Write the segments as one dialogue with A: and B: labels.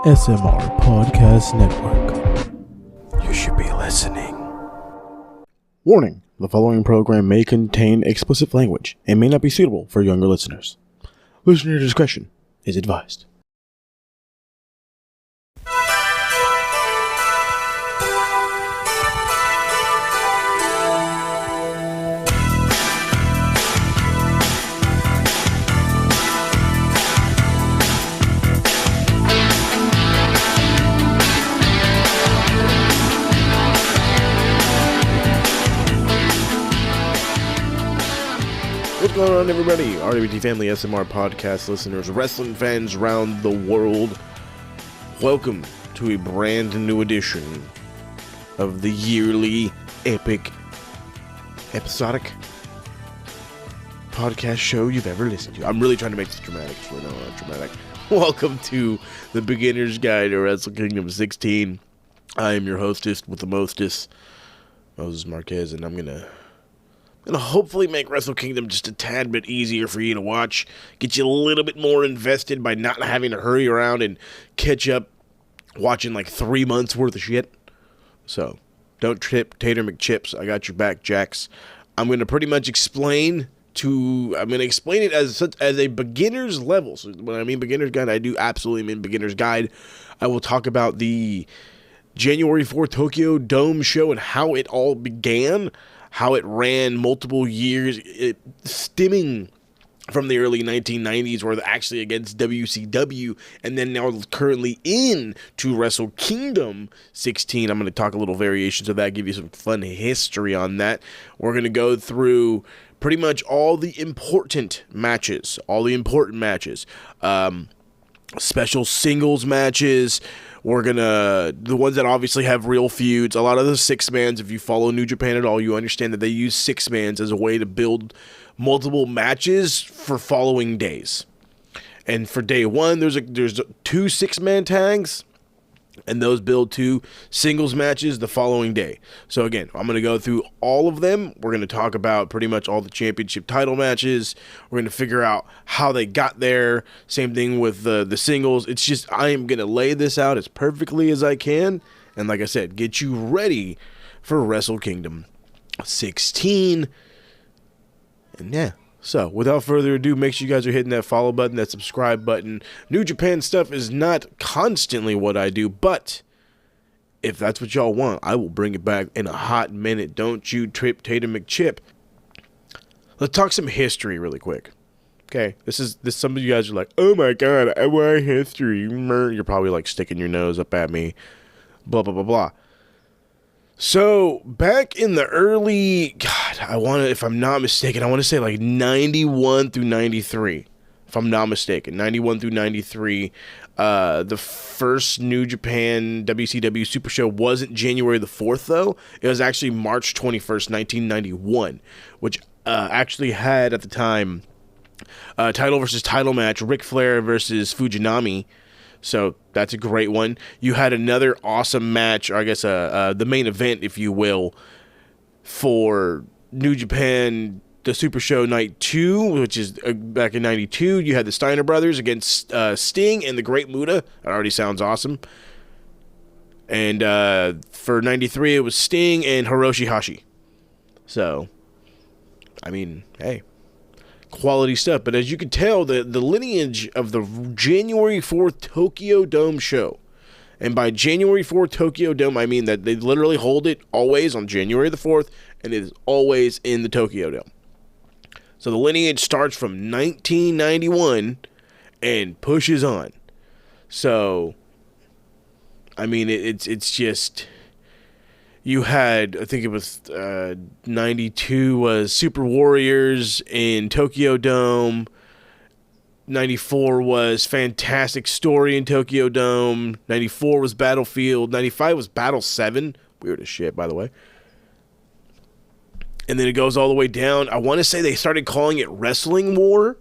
A: SMR Podcast Network. You should be listening. Warning, the following program may contain explicit language and may not be suitable for younger listeners. Listener discretion is advised. What's going on, everybody? RWT family, SMR podcast listeners, wrestling fans around the world. Welcome to a brand new edition of the yearly epic episodic podcast show you've ever listened to. I'm really trying to make this dramatic. It's really not dramatic. Welcome to the Beginner's Guide to Wrestle Kingdom 16. I am your hostess with the mostest, Moses Marquez, and I'm gonna hopefully make Wrestle Kingdom just a tad bit easier for you to watch, get you a little bit more invested by not having to hurry around and catch up watching like 3 months worth of shit. So, don't trip, Tater McChips. I got your back, Jax. I'm going to pretty much explain it as a beginner's level. So when I mean beginner's guide, I do absolutely mean beginner's guide. I will talk about the January 4th Tokyo Dome show and how it all began, how it ran multiple years, stemming from the early 1990s, where they're actually against WCW, and then now currently into Wrestle Kingdom 16. I'm going to talk a little variations of that, give you some fun history on that. We're going to go through pretty much all the important matches, special singles matches. We're the ones that obviously have real feuds. A lot of the six-mans, if you follow New Japan at all, you understand that they use six-mans as a way to build multiple matches for following days. And for day one, there's 2 six-man tags, and those build 2 singles matches the following day. So again, I'm going to go through all of them. We're going to talk about pretty much all the championship title matches. We're going to figure out how they got there. Same thing with the singles. It's just, I am going to lay this out as perfectly as I can. And like I said, get you ready for Wrestle Kingdom 16. And yeah. So, without further ado, make sure you guys are hitting that follow button, that subscribe button. New Japan stuff is not constantly what I do, but if that's what y'all want, I will bring it back in a hot minute. Don't you trip, Tater McChip. Let's talk some history really quick. Okay, this some of you guys are like, oh my god, I want history. You're probably like sticking your nose up at me, blah, blah, blah, blah. So, back in the early, if I'm not mistaken, I want to say like 91 through 93, if I'm not mistaken, 91 through 93, the first New Japan WCW Super Show wasn't January the 4th, though. It was actually March 21st, 1991, which actually had, at the time, title versus title match, Ric Flair versus Fujinami. So that's a great one. You had another awesome match, or I guess the main event, if you will, for New Japan, the Super Show Night 2, which is back in 92. You had the Steiner Brothers against Sting and the Great Muta. That already sounds awesome. And for 93, it was Sting and Hiroshi Hashi. So, I mean, hey. Quality stuff, but as you can tell, the lineage of the January 4th Tokyo Dome show, and by January 4th Tokyo Dome, I mean that they literally hold it always on January the 4th, and it is always in the Tokyo Dome. So the lineage starts from 1991 and pushes on. So, I mean, it's just... You had, I think it was 92 was Super Warriors in Tokyo Dome. 94 was Fantastic Story in Tokyo Dome. 94 was Battlefield. 95 was Battle 7. Weird as shit, by the way. And then it goes all the way down. I want to say they started calling it Wrestling War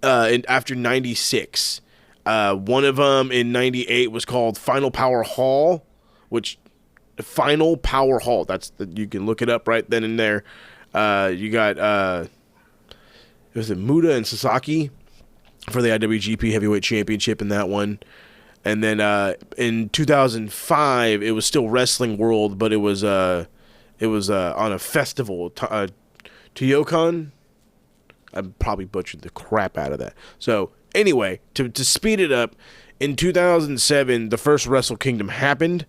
A: after 96. One of them in 98 was called Final Power Hall, which... Final Power Hall. You can look it up right then and there. You got was it Muta and Sasaki for the IWGP Heavyweight Championship in that one. And then in 2005, it was still Wrestling World, but it was on a festival, Teocon. I probably butchered the crap out of that. So anyway, to speed it up, in 2007, the first Wrestle Kingdom happened,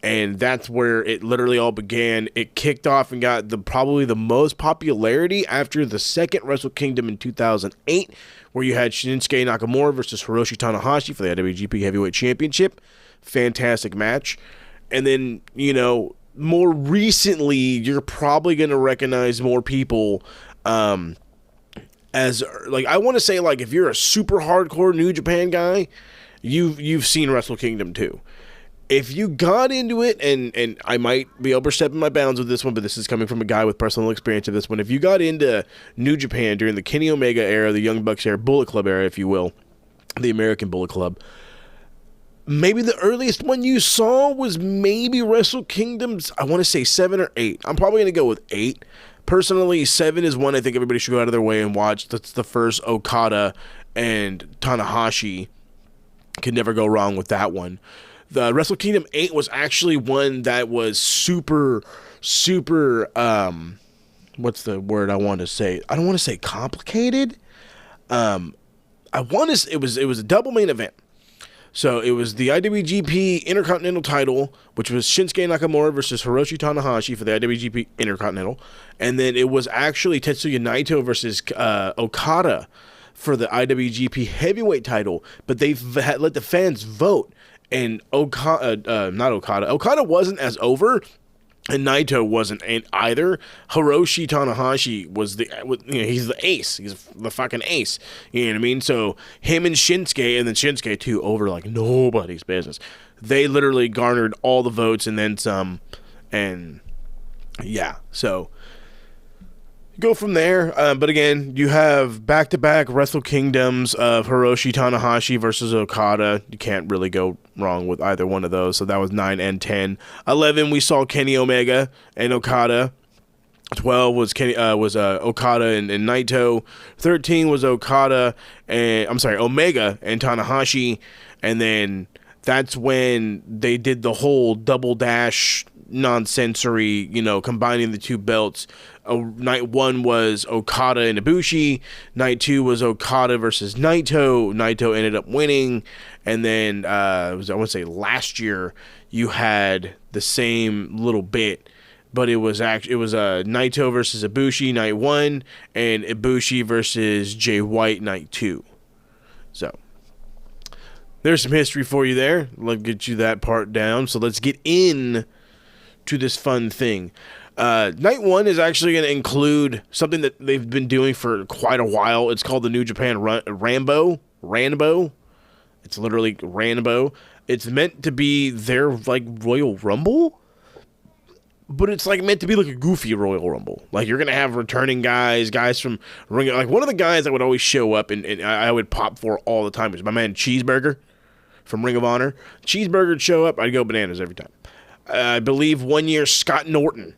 A: and that's where it literally all began. It kicked off and got probably the most popularity after the second Wrestle Kingdom in 2008, where you had Shinsuke Nakamura versus Hiroshi Tanahashi for the IWGP Heavyweight Championship. Fantastic match. And then, more recently, you're probably going to recognize more people as, like, I want to say, like, if you're a super hardcore New Japan guy, you've seen Wrestle Kingdom too. If you got into it, and I might be overstepping my bounds with this one, but this is coming from a guy with personal experience of this one. If you got into New Japan during the Kenny Omega era, the Young Bucks era, Bullet Club era, if you will, the American Bullet Club, maybe the earliest one you saw was maybe Wrestle Kingdom's, I want to say 7 or 8. I'm probably going to go with 8. Personally, 7 is one I think everybody should go out of their way and watch. That's the first Okada and Tanahashi. Could never go wrong with that one. The Wrestle Kingdom 8 was actually one that was super, what's the word I want to say? I don't want to say complicated. It was a double main event. So it was the IWGP Intercontinental title, which was Shinsuke Nakamura versus Hiroshi Tanahashi for the IWGP Intercontinental. And then it was actually Tetsuya Naito versus Okada for the IWGP Heavyweight title. But they let the fans vote. And Okada wasn't as over, and Naito wasn't either. Hiroshi Tanahashi was he's the ace. He's the fucking ace. You know what I mean? So him and Shinsuke, and then Shinsuke too, over like nobody's business. They literally garnered all the votes and then some. And yeah, so go from there. But again, you have back-to-back Wrestle Kingdoms of Hiroshi Tanahashi versus Okada. You can't really go wrong with either one of those. So that was 9 and 10. 11, we saw Kenny Omega and Okada. 12 was Okada and Naito. 13 was Omega and Tanahashi. And then that's when they did the whole double dash nonsensory, combining the two belts. Night 1 was Okada and Ibushi. Night 2 was Okada versus Naito. Naito ended up winning. And then, I want to say last year, you had the same little bit, but it was Naito versus Ibushi night 1 and Ibushi versus Jay White night 2. So there's some history for you there. Let's get you that part down. So let's get in to this fun thing. Night 1 is actually going to include something that they've been doing for quite a while. It's called the New Japan Rambo. It's literally Rambo. It's meant to be their like Royal Rumble, but it's like meant to be like a goofy Royal Rumble. Like you're going to have returning guys from Ring. Like one of the guys that would always show up and I would pop for all the time was my man Cheeseburger from Ring of Honor. Cheeseburger would show up, I'd go bananas every time. I believe one year Scott Norton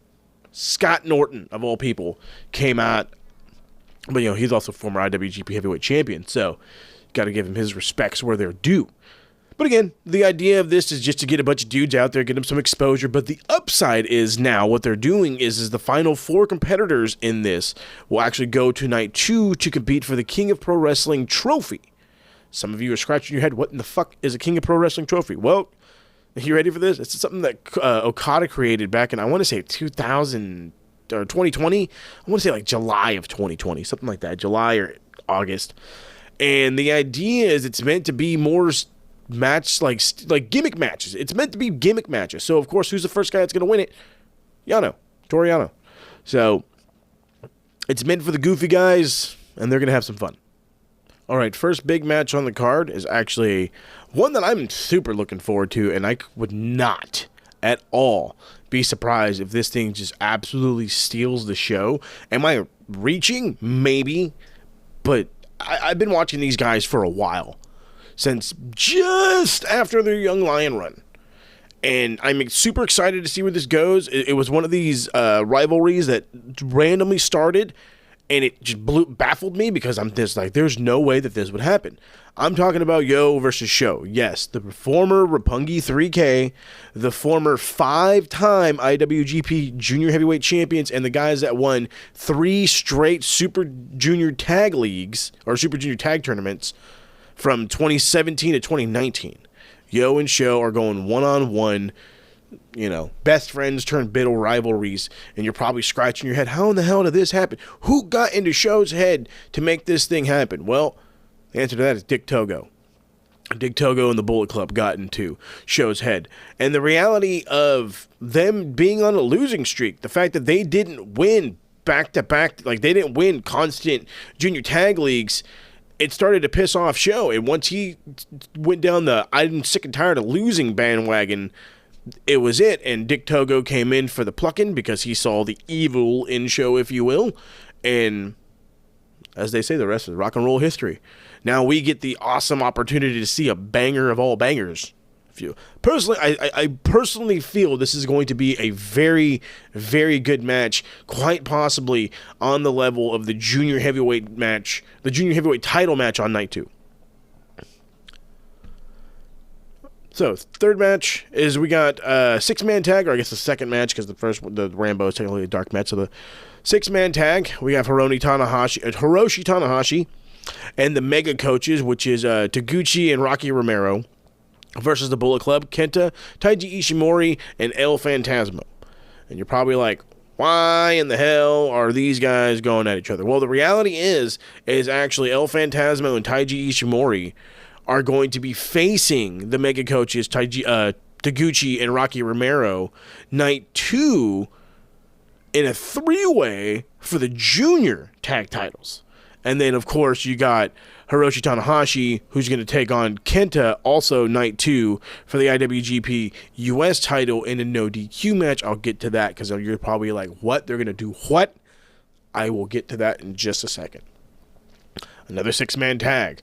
A: of all people came out, but he's also former IWGP Heavyweight Champion, so got to give him his respects where they're due. But again, the idea of this is just to get a bunch of dudes out there, get them some exposure, but the upside is now what they're doing is the final 4 competitors in this will actually go to night 2 to compete for the King of Pro Wrestling trophy. Some of you are scratching your head, what in the fuck is a King of Pro Wrestling trophy? Well, you ready for this? It's something that Okada created back in, I want to say 2000 or 2020. I want to say like July of 2020, something like that, July or August. And the idea is it's meant to be more match like gimmick matches. It's meant to be gimmick matches. So of course, who's the first guy that's going to win it? Toru Yano. So it's meant for the goofy guys, and they're going to have some fun. All right, first big match on the card is actually one that I'm super looking forward to, and I would not at all be surprised if this thing just absolutely steals the show. Am I reaching? Maybe, but I've been watching these guys for a while, since just after their Young Lion run. And I'm super excited to see where this goes. It was one of these rivalries that randomly started, And it just baffled me because I'm just like, there's no way that this would happen. I'm talking about Yo versus Sho. Yes, the former Roppongi 3K, the former 5-time IWGP Junior Heavyweight Champions, and the guys that won 3 straight Super Junior Tag Leagues, or Super Junior Tag Tournaments from 2017 to 2019. Yo and Sho are going one-on-one, best friends turn bitter rivalries, and you're probably scratching your head, how in the hell did this happen? Who got into Sho's head to make this thing happen? Well, the answer to that is Dick Togo. Dick Togo and the Bullet Club got into Sho's head. And the reality of them being on a losing streak, the fact that they didn't win back-to-back, like they didn't win constant junior tag leagues, it started to piss off Sho. And once he went down the I'm sick and tired of losing bandwagon, it was it, and Dick Togo came in for the plucking because he saw the evil in Sho, if you will, and as they say, the rest is rock and roll history. Now we get the awesome opportunity to see a banger of all bangers. Personally, I personally feel this is going to be a very, very good match, quite possibly on the level of the junior heavyweight match, the junior heavyweight title match on night 2. So, third match is we got a 6-man tag, or I guess the second match, because the Rambo is technically a dark match. So the 6-man tag, we have Hiroshi Tanahashi and the Mega Coaches, which is Taguchi and Rocky Romero, versus the Bullet Club, Kenta, Taiji Ishimori, and El Phantasmo. And you're probably like, why in the hell are these guys going at each other? Well, the reality is actually El Phantasmo and Taiji Ishimori are going to be facing the Mega Coaches, Taguchi and Rocky Romero, night 2 in a 3-way for the junior tag titles. And then, of course, you got Hiroshi Tanahashi, who's going to take on Kenta, also night 2 for the IWGP US title in a no DQ match. I'll get to that because you're probably like, what? They're going to do what? I will get to that in just a second. Another 6-man tag.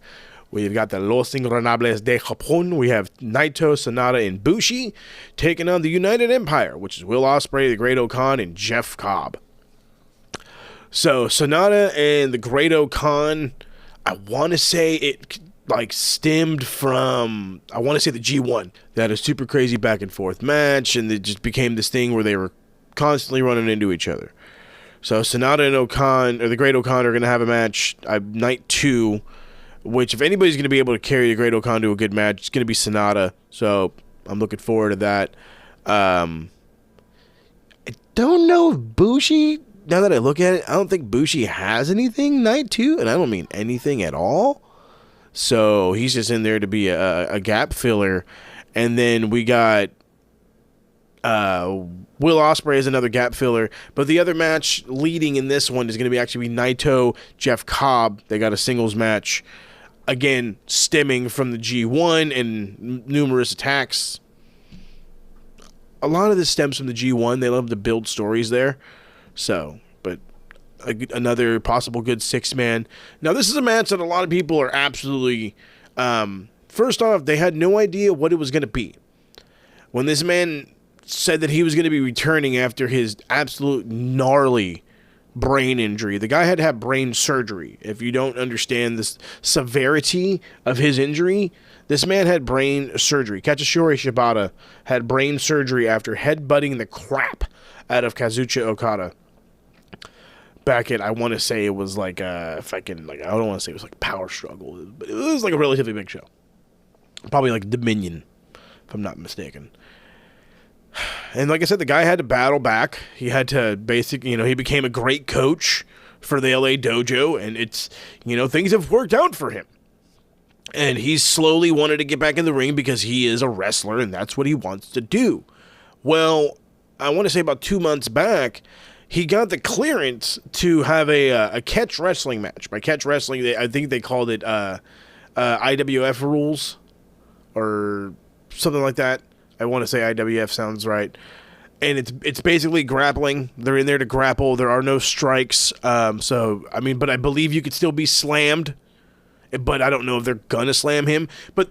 A: We've got the Los Ingobernables de Japón. We have Naito, Sanada, and Bushi taking on the United Empire, which is Will Ospreay, the Great Okan, and Jeff Cobb. So Sanada and the Great Okan, I want to say it stemmed from, I want to say the G1. They had a super crazy back and forth match, and it just became this thing where they were constantly running into each other. So Sanada and Okan, or the Great Okan, are going to have a match night 2, which if anybody's going to be able to carry the Great Okan to a good match, it's going to be Sanada. So I'm looking forward to that. I don't know if Bushi, now that I look at it, I don't think Bushi has anything night 2, and I don't mean anything at all. So he's just in there to be a gap filler. And then we got Will Ospreay is another gap filler. But the other match leading in this one is going to be Naito, Jeff Cobb. They got a singles match. Again, stemming from the G1 and numerous attacks. A lot of this stems from the G1. They love to build stories there. So, but another possible good 6-man. Now, this is a match that a lot of people are absolutely... first off, they had no idea what it was going to be. When this man said that he was going to be returning after his absolute gnarly brain injury. The guy had to have brain surgery. If you don't understand the severity of his injury, this man had brain surgery. Katsuyori Shibata had brain surgery after headbutting the crap out of Kazuchika Okada. Back at, I want to say it was like I don't want to say it was like Power Struggle, but it was like a relatively big show. Probably like Dominion, if I'm not mistaken. And like I said, the guy had to battle back. He had to he became a great coach for the LA dojo, and it's, things have worked out for him. And he's slowly wanted to get back in the ring because he is a wrestler, and that's what he wants to do. Well, I want to say about 2 months back, he got the clearance to have a catch wrestling match. By catch wrestling, I think they called it IWF rules or something like that. I want to say IWF sounds right. And it's basically grappling. They're in there to grapple. There are no strikes. But I believe you could still be slammed. But I don't know if they're going to slam him. But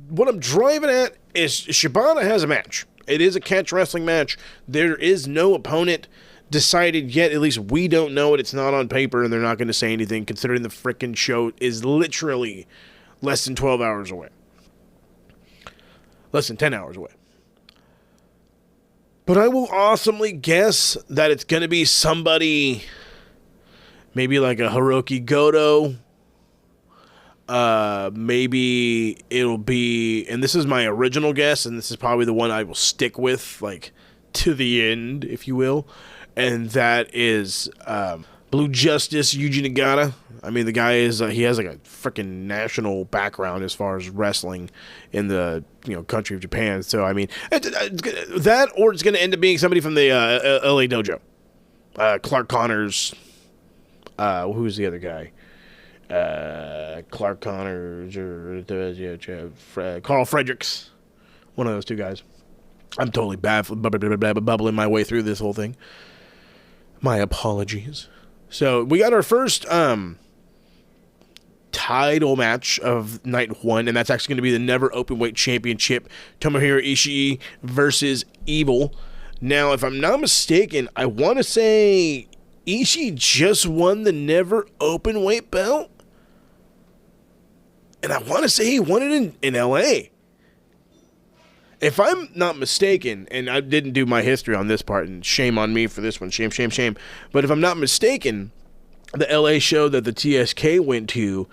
A: what I'm driving at is Shibata has a match. It is a catch wrestling match. There is no opponent decided yet. At least we don't know it. It's not on paper, and they're not going to say anything, considering the frickin' show is literally less than 12 hours away. Less than 10 hours away. But I will awesomely guess that it's going to be somebody, maybe like a Hiroki Goto. Maybe it'll be, and this is my original guess, and this is probably the one I will stick with, like, to the end, if you will. And that is Blue Justice Yuji Nagata. I mean, the guy is he has like a freaking national background as far as wrestling in the country of Japan. So I mean, that, or it's going to end up being somebody from the LA Dojo. Clark Connors. Who's the other guy? Clark Connors or Carl Fredericks. One of those two guys. I'm totally bubbling my way through this whole thing. My apologies. So we got our first title match of night one, and that's actually going to be the Never Openweight Championship. Tomohiro Ishii versus Evil. Now, if I'm not mistaken, I want to say Ishii just won the Never Openweight belt. And I want to say he won it in LA. If I'm not mistaken, and I didn't do my history on this part, and shame on me for this one, shame. But if I'm not mistaken, the LA show that the TSK went to,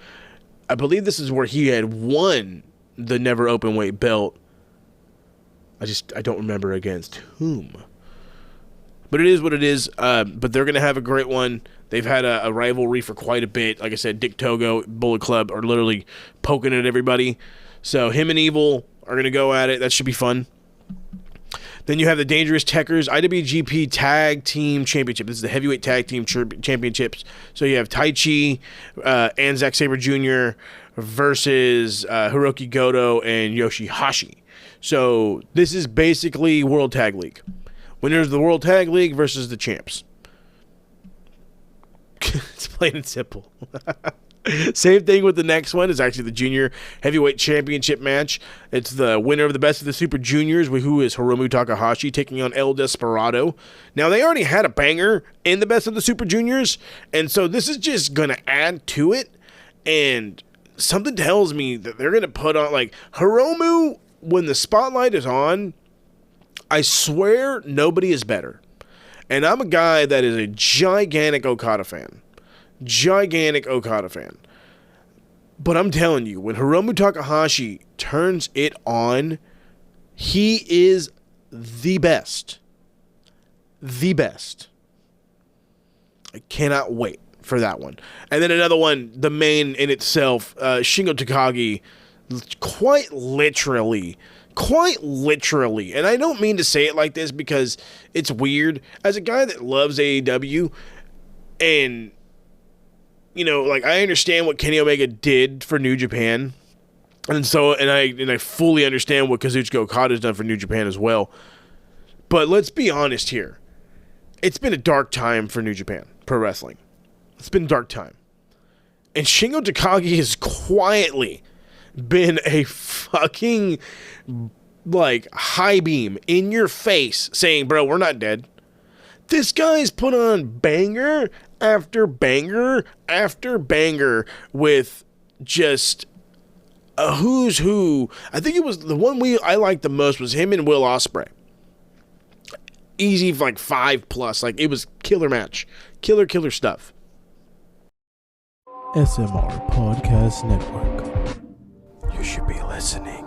A: I believe this is where he had won the Never Openweight belt. I don't remember against whom. But it is what it is. But they're going to have a great one. They've had a rivalry for quite a bit. Like I said, Dick Togo, Bullet Club are literally poking at everybody. So him and Evil are going to go at it. That should be fun. Then you have the Dangerous Techers IWGP Tag Team Championship. This is the Heavyweight Tag Team Championships. So you have Taichi and Zack Sabre Jr. versus Hiroki Goto and Yoshihashi. So this is basically World Tag League. Winners of the World Tag League versus the champs. It's plain and simple. Same thing with the next one. Is actually the Junior Heavyweight Championship match. It's the winner of the Best of the Super Juniors, who is Hiromu Takahashi, taking on El Desperado. Now, they already had a banger in the Best of the Super Juniors, and so this is just going to add to it, and something tells me that they're going to put on, like, Hiromu, when the spotlight is on, I swear nobody is better. And I'm a guy that is a gigantic Okada fan. But I'm telling you, when Hiromu Takahashi turns it on, he is the best. The best. I cannot wait for that one. And then another one, the main in itself, Shingo Takagi, quite literally, and I don't mean to say it like this because it's weird, as a guy that loves AEW, and like, I understand what Kenny Omega did for New Japan, and I fully understand what Kazuchika Okada has done for New Japan as well. But let's be honest here. It's been a dark time for New Japan Pro Wrestling. It's been a dark time. And Shingo Takagi has quietly been a fucking, like, high beam in your face saying, bro, we're not dead. This guy's put on banger after banger after banger with just a who's who. I think it was the one I liked the most was him and Will Ospreay. Easy, like 5+. Like, it was killer match. Killer stuff.
B: SMR Podcast Network.
A: You should be listening.